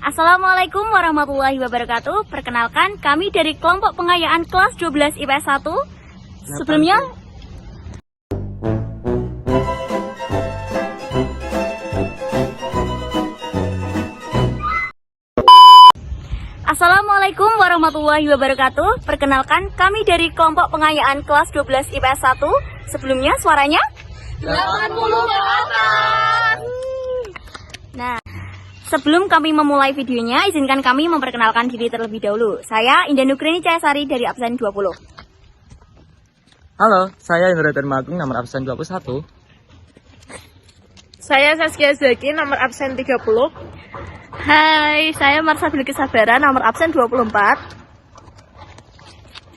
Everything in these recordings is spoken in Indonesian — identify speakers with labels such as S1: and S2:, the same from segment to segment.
S1: Assalamualaikum warahmatullahi wabarakatuh. Perkenalkan, kami dari kelompok pengayaan kelas 12 IPS 1. Sebelumnya, Assalamualaikum warahmatullahi wabarakatuh. Perkenalkan, kami dari kelompok pengayaan kelas 12 IPS 1. Sebelumnya, suaranya 80 ke atas. Nah, sebelum kami memulai videonya, izinkan kami memperkenalkan diri terlebih dahulu. Saya Indah Nugrini Cahayasari dari absen 20.
S2: Halo, saya Indra Darmagung, nomor absen 21.
S3: Saya Saskia Zaki, nomor absen 30.
S1: Hai, saya Marsha Bilqis Sabara, nomor absen 24.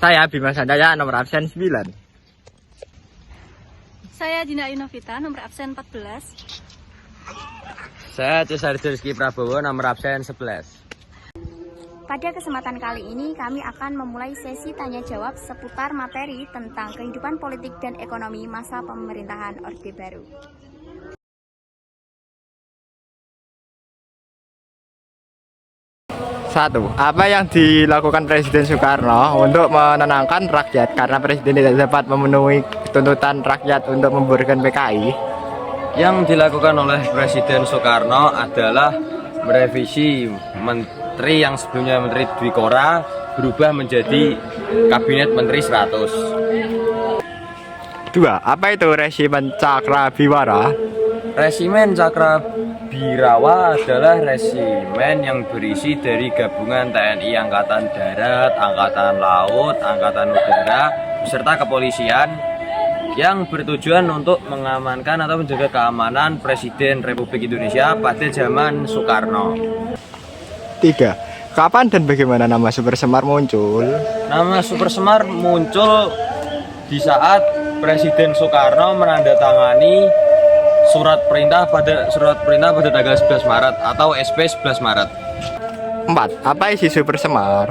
S2: Saya Bima Sandaya, nomor absen 9.
S1: Saya Dina Inovita, nomor absen 14.
S2: Saya Cesar Rizky Prabowo, nomor absen 11.
S1: Pada kesempatan kali ini kami akan memulai sesi tanya jawab seputar materi tentang kehidupan politik dan ekonomi masa pemerintahan Orde Baru.
S4: Satu, apa yang dilakukan Presiden Soekarno untuk menenangkan rakyat karena Presiden tidak dapat memenuhi tuntutan rakyat untuk membubarkan PKI?
S5: Yang dilakukan oleh Presiden Soekarno adalah merevisi menteri yang sebelumnya Menteri Dwi Kora berubah menjadi Kabinet Menteri 100.
S4: Dua, apa itu resimen Cakrabiwara?
S5: Resimen Cakrabirawa adalah resimen yang berisi dari gabungan TNI Angkatan Darat, Angkatan Laut, Angkatan Udara, beserta kepolisian yang bertujuan untuk mengamankan atau menjaga keamanan Presiden Republik Indonesia pada zaman Soekarno.
S4: Tiga, kapan dan bagaimana nama Super Semar muncul?
S5: Nama Super Semar muncul di saat Presiden Soekarno menandatangani surat perintah pada tanggal 11 Maret atau SP 11 Maret.
S4: Empat, apa isi Super Semar?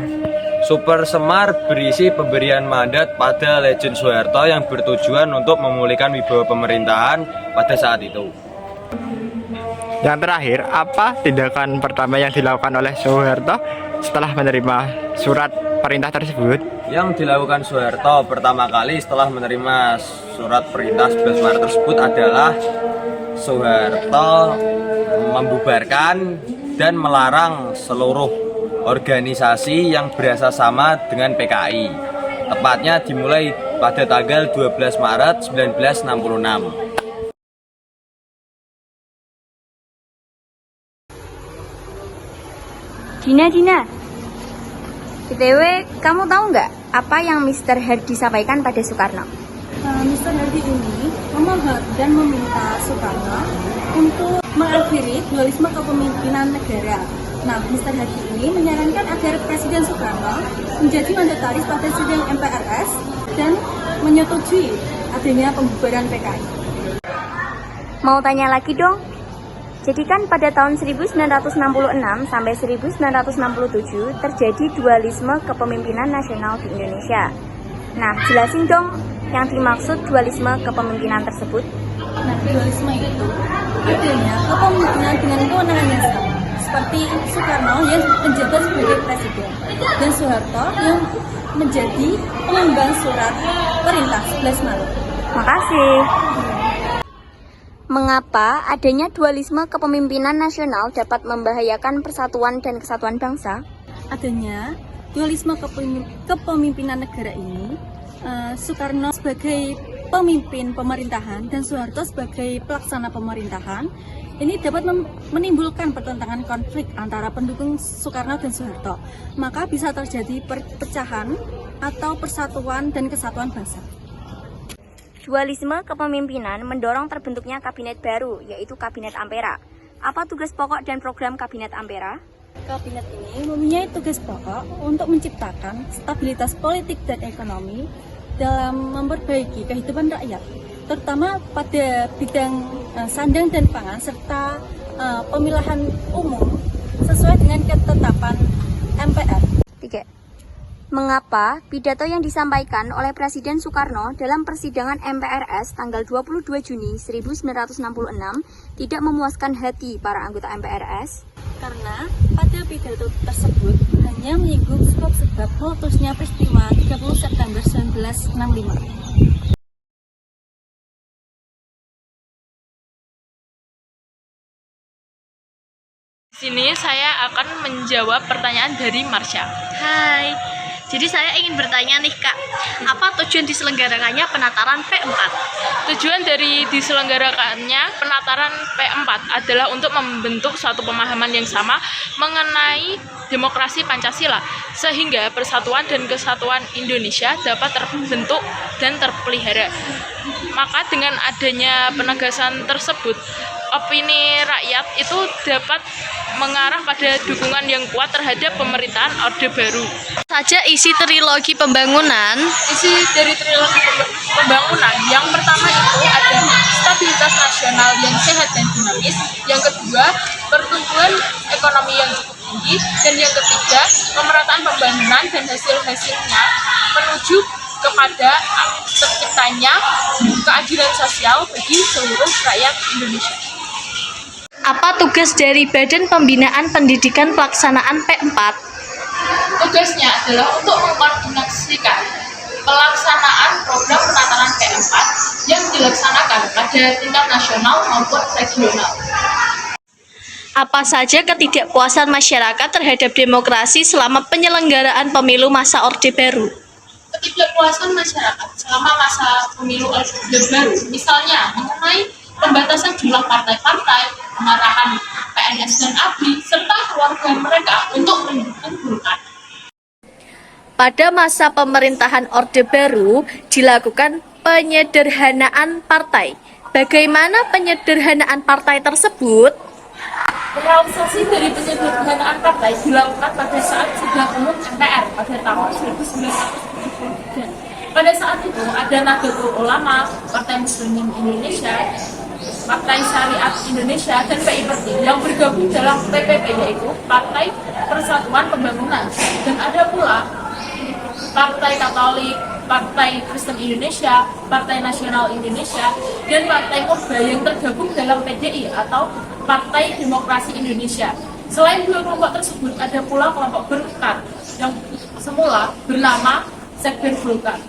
S5: Super Semar berisi pemberian mandat pada Legend Soeharto yang bertujuan untuk memulihkan wibawa pemerintahan pada saat itu.
S4: Yang terakhir, apa tindakan pertama yang dilakukan oleh Soeharto setelah menerima surat perintah tersebut?
S5: Yang dilakukan Soeharto pertama kali setelah menerima surat perintah 11 Maret tersebut adalah Soeharto membubarkan dan melarang seluruh organisasi yang berasa sama dengan PKI. Tepatnya dimulai pada tanggal 12 Maret 1966.
S1: Dina, BTW, kamu tahu nggak apa yang Mr. Hardy sampaikan pada Soekarno?
S6: Mr. Hardy ini memohon dan meminta Soekarno untuk mengakhiri dualisme kepemimpinan negara. Nah, Mr. Hardy ini menyarankan agar Presiden Soekarno menjadi mandataris pada sidang MPRS dan menyetujui adanya pembubaran PKI.
S1: Mau tanya lagi dong? Jadi kan pada tahun 1966 sampai 1967 terjadi dualisme kepemimpinan nasional di Indonesia. Nah, jelasin dong yang dimaksud dualisme kepemimpinan tersebut.
S6: Nah, dualisme itu artinya kepemimpinan dengan kewenangan yang sama, seperti Soekarno yang menjabat sebagai presiden dan Soeharto yang menjadi pengemban surat perintah 11 Maret.
S1: Makasih. Mengapa adanya dualisme kepemimpinan nasional dapat membahayakan persatuan dan kesatuan bangsa?
S6: Adanya dualisme kepemimpinan negara ini, Soekarno sebagai pemimpin pemerintahan dan Soeharto sebagai pelaksana pemerintahan, ini dapat menimbulkan pertentangan konflik antara pendukung Soekarno dan Soeharto. Maka bisa terjadi perpecahan atau persatuan dan kesatuan bangsa.
S1: Dualisme kepemimpinan mendorong terbentuknya kabinet baru, yaitu Kabinet Ampera. Apa tugas pokok dan program Kabinet Ampera?
S6: Kabinet ini mempunyai tugas pokok untuk menciptakan stabilitas politik dan ekonomi dalam memperbaiki kehidupan rakyat, terutama pada bidang sandang dan pangan serta pemilihan umum sesuai dengan ketetapan MPR.
S1: 3. Mengapa pidato yang disampaikan oleh Presiden Soekarno dalam persidangan MPRS tanggal 22 Juni 1966 tidak memuaskan hati para anggota MPRS?
S6: Karena pada pidato tersebut hanya menyinggung sebab-sebab meletusnya peristiwa 30 September 1965.
S3: Di sini saya akan menjawab pertanyaan dari Marsha.
S1: Hai, jadi saya ingin bertanya nih Kak, apa tujuan diselenggarakannya penataran P4?
S3: Tujuan dari diselenggarakannya penataran P4 adalah untuk membentuk suatu pemahaman yang sama mengenai demokrasi Pancasila, sehingga persatuan dan kesatuan Indonesia dapat terbentuk dan terpelihara. Maka dengan adanya penegasan tersebut, opini rakyat itu dapat mengarah pada dukungan yang kuat terhadap pemerintahan Orde Baru.
S1: Saja isi trilogi pembangunan.
S3: Isi dari trilogi pembangunan yang pertama itu ada stabilitas nasional yang sehat dan dinamis, yang kedua pertumbuhan ekonomi yang cukup tinggi, dan yang ketiga pemerataan pembangunan dan hasil-hasilnya menuju kepada terciptanya keadilan sosial bagi seluruh rakyat Indonesia.
S1: Apa tugas dari Badan Pembinaan Pendidikan Pelaksanaan P4?
S3: Tugasnya adalah untuk mengkoordinasikan pelaksanaan program penataran P4 yang dilaksanakan pada tingkat nasional maupun regional.
S1: Apa saja ketidakpuasan masyarakat terhadap demokrasi selama penyelenggaraan pemilu masa Orde Baru?
S3: Ketidakpuasan masyarakat selama masa pemilu Orde Baru, misalnya mengenai pembatasan jumlah partai-partai, pengarahan PNS dan ABRI, serta keluarga mereka untuk mendukung Golkar.
S1: Pada masa pemerintahan Orde Baru dilakukan penyederhanaan partai. Bagaimana penyederhanaan partai tersebut?
S3: Realisasi dari penyederhanaan partai dilakukan pada saat sudah umum MPR pada tahun 1973. Pada saat itu ada Nahdlatul Ulama, Partai Muslimin Indonesia, Partai Syariat Indonesia, dan PIPerti yang bergabung dalam PPP, yaitu Partai Persatuan Pembangunan. Dan ada pula Partai Katolik, Partai Kristen Indonesia, Partai Nasional Indonesia, dan Partai Murba yang tergabung dalam PDI atau Partai Demokrasi Indonesia. Selain dua kelompok tersebut, ada pula kelompok Golkar yang semula bernama Sekber Golkar.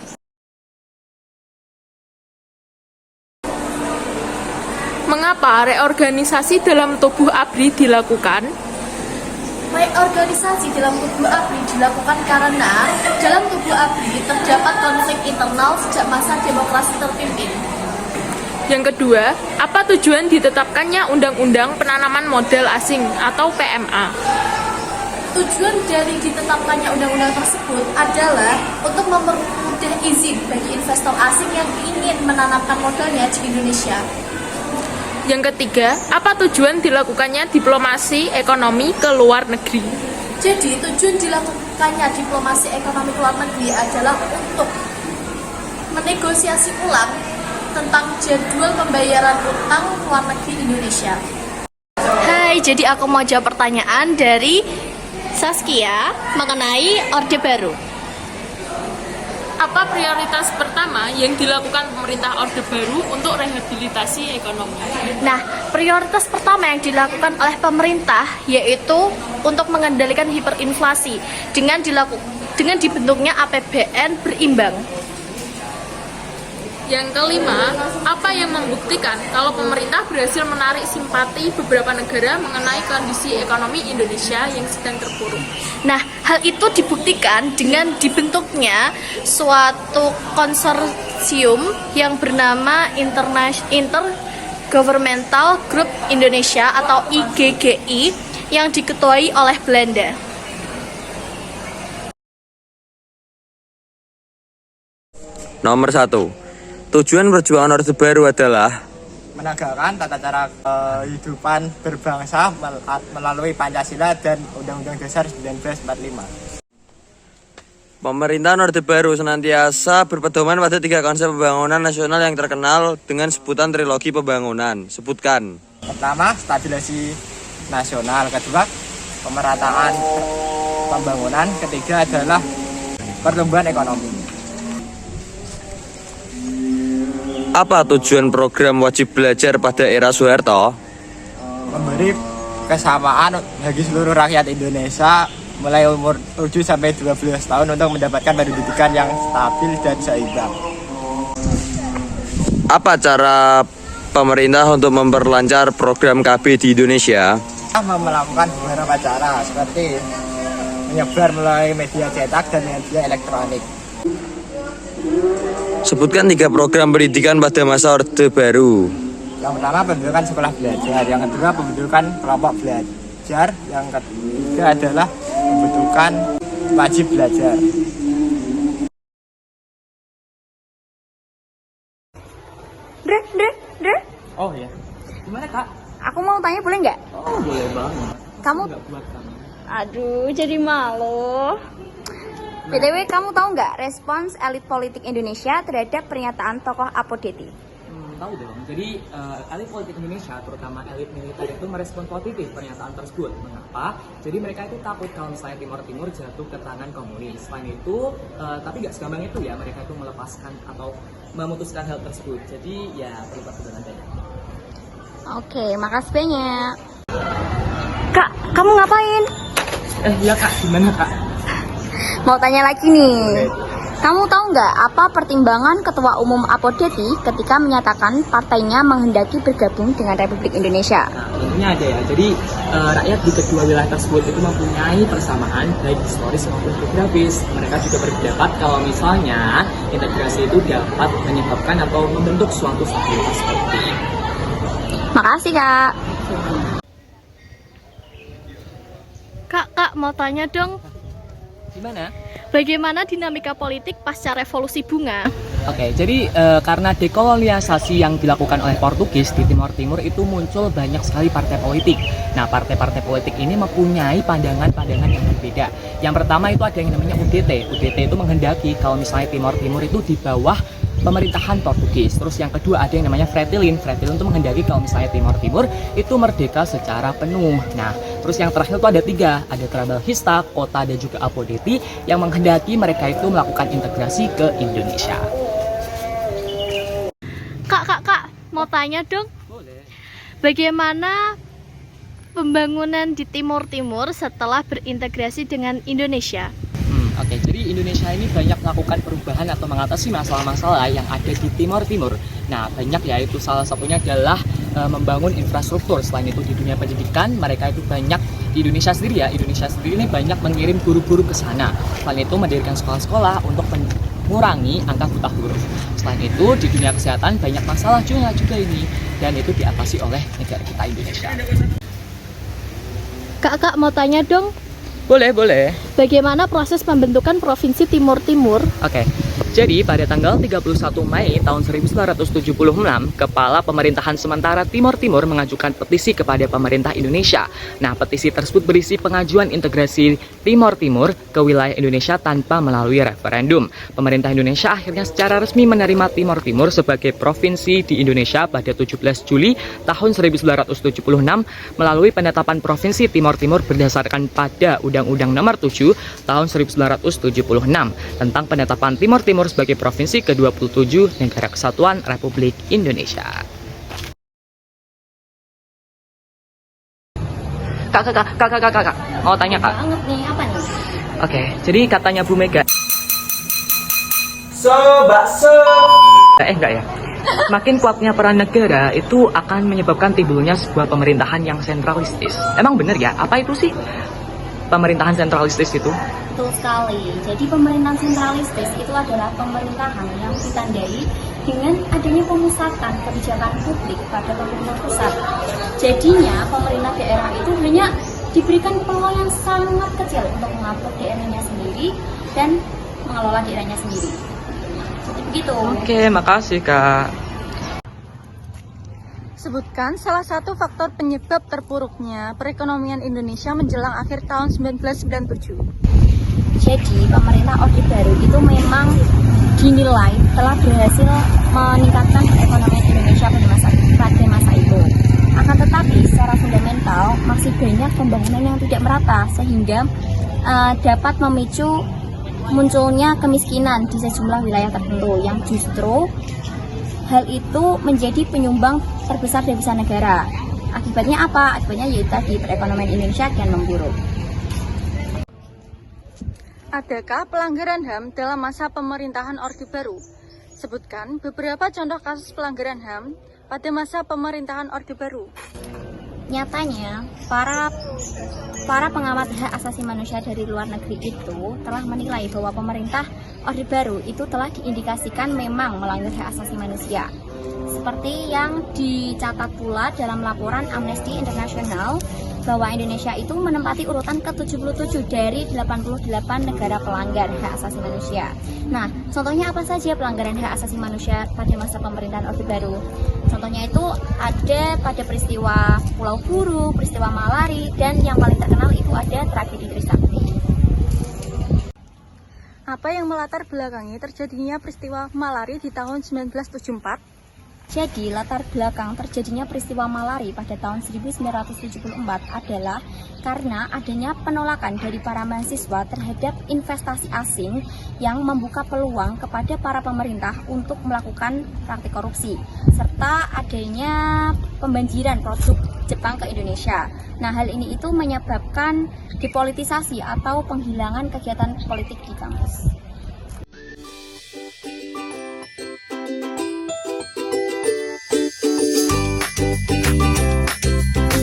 S3: Mengapa reorganisasi dalam tubuh ABRI dilakukan?
S1: Reorganisasi dalam tubuh ABRI dilakukan karena dalam tubuh ABRI terdapat konflik internal sejak masa demokrasi terpimpin.
S3: Yang kedua, apa tujuan ditetapkannya Undang-Undang Penanaman Modal Asing atau PMA?
S1: Tujuan dari ditetapkannya undang-undang tersebut adalah untuk mempermudah izin bagi investor asing yang ingin menanamkan modalnya di Indonesia.
S3: Yang ketiga, apa tujuan dilakukannya diplomasi ekonomi ke luar negeri?
S1: Jadi tujuan dilakukannya diplomasi ekonomi ke luar negeri adalah untuk menegosiasi ulang tentang jadwal pembayaran utang luar negeri Indonesia. Hai, jadi aku mau jawab pertanyaan dari Saskia mengenai Orde Baru.
S3: Apa prioritas pertama yang dilakukan pemerintah Orde Baru untuk rehabilitasi ekonomi?
S1: Nah, prioritas pertama yang dilakukan oleh pemerintah yaitu untuk mengendalikan hiperinflasi dengan dibentuknya APBN berimbang.
S3: Yang kelima, apa yang membuktikan kalau pemerintah berhasil menarik simpati beberapa negara mengenai kondisi ekonomi Indonesia yang sedang terpuruk?
S1: Nah, hal itu dibuktikan dengan dibentuknya suatu konsorsium yang bernama Intergovernmental Group Indonesia atau IGGI yang diketuai oleh Belanda.
S5: Nomor 1. Tujuan perjuangan Orde Baru adalah
S4: menegakkan tata cara kehidupan berbangsa melalui Pancasila dan Undang-Undang Dasar 1945.
S5: pemerintahan Orde Baru senantiasa berpedoman pada 3 konsep pembangunan nasional yang terkenal dengan sebutan trilogi pembangunan. Sebutkan.
S4: Pertama, stabilisasi nasional. Kedua, pemerataan pembangunan. Ketiga adalah pertumbuhan ekonomi.
S5: Apa tujuan program wajib belajar pada era Soeharto?
S4: memberi kesamaan bagi seluruh rakyat Indonesia mulai umur 7 sampai 12 tahun untuk mendapatkan pendidikan yang stabil dan seimbang.
S5: Apa cara pemerintah untuk memperlancar program KB di Indonesia?
S4: Kita melakukan beberapa cara seperti menyebar melalui media cetak dan media elektronik.
S5: Sebutkan 3 program pendidikan pada masa Orde Baru.
S4: Yang pertama pembentukan sekolah belajar, yang kedua pembentukan kelompok belajar, yang ketiga adalah pembentukan wajib belajar.
S1: Dre,
S2: Oh iya. Gimana kak?
S1: aku mau tanya boleh nggak?
S2: Oh boleh banget.
S1: Kamu,
S2: Buat kamu.
S1: aduh, jadi malu. BTW, kamu tahu nggak respons elit politik Indonesia terhadap pernyataan tokoh Apodeti?
S7: Tahu dong. Jadi elit politik Indonesia, terutama elit militer itu merespon positif pernyataan tersebut. Mengapa? Jadi mereka itu takut kalau misalnya Timur jatuh ke tangan komunis. Selain itu, tapi nggak segampang itu ya, mereka itu melepaskan atau memutuskan hal tersebut. Jadi ya perlu pertimbangan banyak.
S1: Oke, makasih banyak. Kak, kamu ngapain?
S7: Ya kak, gimana kak?
S1: Mau tanya lagi nih. Kamu tahu nggak apa pertimbangan Ketua Umum Apodeti ketika menyatakan partainya menghendaki bergabung dengan Republik Indonesia?
S7: Nah, tentunya ada ya. Jadi rakyat di kedua wilayah tersebut itu mempunyai persamaan baik historis maupun geografis. Mereka juga berpendapat kalau misalnya integrasi itu dapat menyebabkan atau membentuk suatu stabilitas politik.
S1: Makasih, Kak.
S8: Kak, mau tanya dong,
S7: Gimana?
S8: bagaimana dinamika politik pasca revolusi bunga?
S7: Oke, jadi karena dekolonialisasi yang dilakukan oleh Portugis di Timur Timur itu muncul banyak sekali partai politik. Nah, partai-partai politik ini mempunyai pandangan-pandangan yang berbeda. Yang pertama itu ada yang namanya UDT. UDT itu menghendaki kalau misalnya Timur Timur itu di bawah pemerintahan Portugis. Terus yang kedua ada yang namanya Fretilin. Fretilin itu menghendaki kalau misalnya Timur Timur itu merdeka secara penuh. Nah, terus yang terakhir itu ada 3, ada Trabalhista, Kota dan juga Apodeti yang menghendaki mereka itu melakukan integrasi ke Indonesia.
S8: Kak, mau tanya dong,
S7: Boleh.
S8: bagaimana pembangunan di Timur Timur setelah berintegrasi dengan Indonesia?
S7: Oke, jadi Indonesia ini banyak melakukan perubahan atau mengatasi masalah-masalah yang ada di Timur Timur. Nah, banyak yaitu salah satunya adalah membangun infrastruktur. Selain itu di dunia pendidikan, mereka itu banyak di Indonesia sendiri ya. Indonesia sendiri ini banyak mengirim guru-guru ke sana. Selain itu mendirikan sekolah-sekolah untuk mengurangi angka buta huruf. Selain itu di dunia kesehatan banyak masalah juga ini dan itu diatasi oleh negara kita Indonesia.
S8: Kak, mau tanya dong,
S7: Boleh.
S8: bagaimana proses pembentukan Provinsi Timur Timur?
S7: Oke, jadi pada tanggal 31 Mei tahun 1976, Kepala Pemerintahan Sementara Timur Timur mengajukan petisi kepada pemerintah Indonesia. Nah, petisi tersebut berisi pengajuan integrasi Timur Timur ke wilayah Indonesia tanpa melalui referendum. Pemerintah Indonesia akhirnya secara resmi menerima Timur Timur sebagai provinsi di Indonesia pada 17 Juli tahun 1976 melalui penetapan Provinsi Timur Timur berdasarkan pada Undang-Undang Nomor 7 tahun 1976 tentang penetapan Timur Timur sebagai provinsi ke-27 Negara Kesatuan Republik Indonesia. Kak, mau tanya kak?
S1: Banget nih, apa nih?
S7: Oke, jadi katanya Bu Mega. Enggak ya. Makin kuatnya peran negara itu akan menyebabkan timbulnya sebuah pemerintahan yang sentralistis. Emang bener ya? Apa itu sih pemerintahan sentralistis itu?
S1: Betul sekali. Jadi pemerintahan sentralistis itu adalah pemerintahan yang ditandai dengan adanya pemusatan kebijakan publik pada pemerintah pusat. Jadinya pemerintah daerah itu hanya diberikan peluang yang sangat kecil untuk mengatur daerahnya sendiri dan mengelola daerahnya sendiri. Jadi begitu.
S7: Oke, makasih kak.
S6: Sebutkan salah satu faktor penyebab terpuruknya perekonomian Indonesia menjelang akhir tahun 1997.
S1: Jadi pemerintah Orde Baru itu memang dinilai telah berhasil meningkatkan perekonomian Indonesia pada masa itu. Akan tetapi secara fundamental masih banyak pembangunan yang tidak merata sehingga dapat memicu munculnya kemiskinan di sejumlah wilayah tertentu yang justru hal itu menjadi penyumbang terbesar devisa negara. Akibatnya apa? Akibatnya yaitu tadi perekonomian Indonesia kian memburuk.
S6: Adakah pelanggaran HAM dalam masa pemerintahan Orde Baru? Sebutkan beberapa contoh kasus pelanggaran HAM pada masa pemerintahan Orde Baru.
S1: Nyatanya, para pengamat hak asasi manusia dari luar negeri itu telah menilai bahwa pemerintah Orde Baru itu telah diindikasikan memang melanggar hak asasi manusia. Seperti yang dicatat pula dalam laporan Amnesty International bahwa Indonesia itu menempati urutan ke-77 dari 88 negara pelanggar hak asasi manusia. Nah, contohnya apa saja pelanggaran hak asasi manusia pada masa pemerintahan Orde Baru? Contohnya itu ada pada peristiwa Pulau Buru, peristiwa Malari, dan yang paling terkenal itu ada tragedi Trisakti.
S6: Apa yang melatar belakangi terjadinya peristiwa Malari di tahun 1974?
S1: Jadi, latar belakang terjadinya peristiwa Malari pada tahun 1974 adalah karena adanya penolakan dari para mahasiswa terhadap investasi asing yang membuka peluang kepada para pemerintah untuk melakukan praktik korupsi, serta adanya pembanjiran produk Jepang ke Indonesia. Nah, hal ini itu menyebabkan depolitisasi atau penghilangan kegiatan politik di kampus.